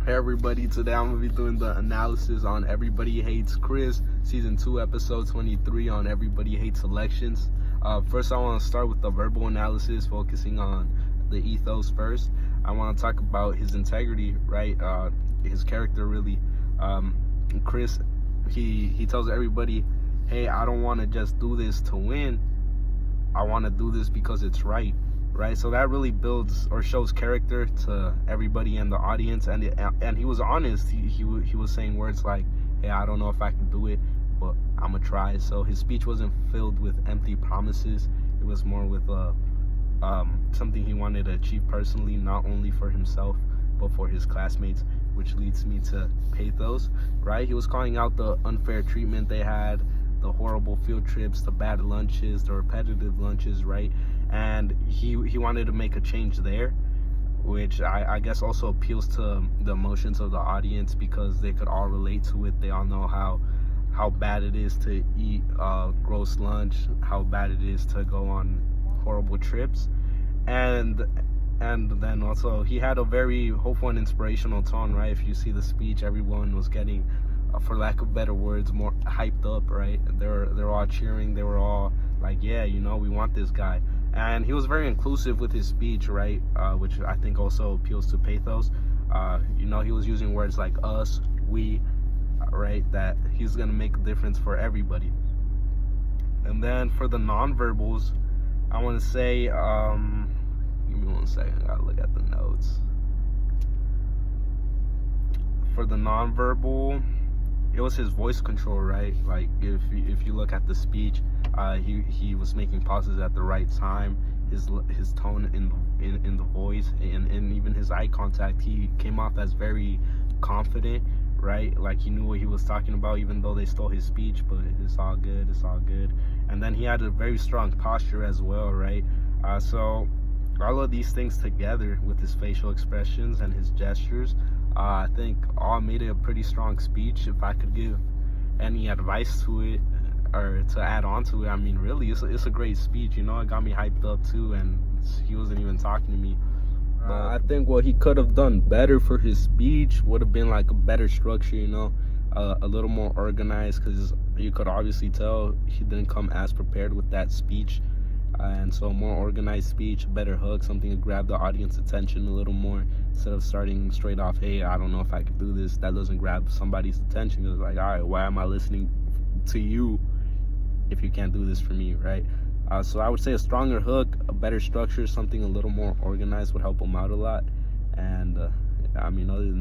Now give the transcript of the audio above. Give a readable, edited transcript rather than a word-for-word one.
Hey everybody, today I'm going to be doing the analysis on Everybody Hates Chris, Season 2, Episode 23 on Everybody Hates Elections. First, I want to start with the verbal analysis, focusing on the ethos first. I want to talk about his integrity, right? His character, really. Chris, he tells everybody, hey, I don't want to just do this to win. I want to do this because it's right. Right, so that really builds or shows character to everybody in the audience, and he was honest. He was saying words like, "Hey, I don't know if I can do it, but I'm gonna try." So his speech wasn't filled with empty promises. It was more with something he wanted to achieve personally, not only for himself but for his classmates. Which leads me to pathos. Right, he was calling out the unfair treatment they had, the horrible field trips, the bad lunches, the repetitive lunches, right? And he wanted to make a change there, which I guess also appeals to the emotions of the audience, because they could all relate to it. They all know how bad it is to eat gross lunch, how bad it is to go on horrible trips, and then also he had a very hopeful and inspirational tone, right? If you see the speech, everyone was getting, for lack of better words, more hyped up, right? They're all cheering. They were all like, yeah, you know, we want this guy. And he was very inclusive with his speech, right? Which I think also appeals to pathos. You know, he was using words like us, we, right? That he's gonna make a difference for everybody. And then for the nonverbals, I want to say, give me 1 second. I gotta look at the notes. For the nonverbal, it was his voice control, right? Like if you look at the speech, he was making pauses at the right time. His tone in the voice, and even his eye contact, he came off as very confident, right? Like he knew what he was talking about, even though they stole his speech. But it's all good. It's all good. And then he had a very strong posture as well, right? So all of these things together with his facial expressions and his gestures, I think all made it a pretty strong speech. If I could give any advice to it or to add on to it, I mean, really, it's a great speech. You know, it got me hyped up too, and he wasn't even talking to me. But I think what he could have done better for his speech would have been like a better structure, you know, a little more organized, because you could obviously tell he didn't come as prepared with that speech. And so more organized speech, better hook, something to grab the audience attention a little more, instead of starting straight off, hey, I don't know if I can do this. That doesn't grab somebody's attention. It's like, all right, why am I listening to you if you can't do this for me, right? So I would say a stronger hook, a better structure, something a little more organized would help him out a lot. And I mean, other than that,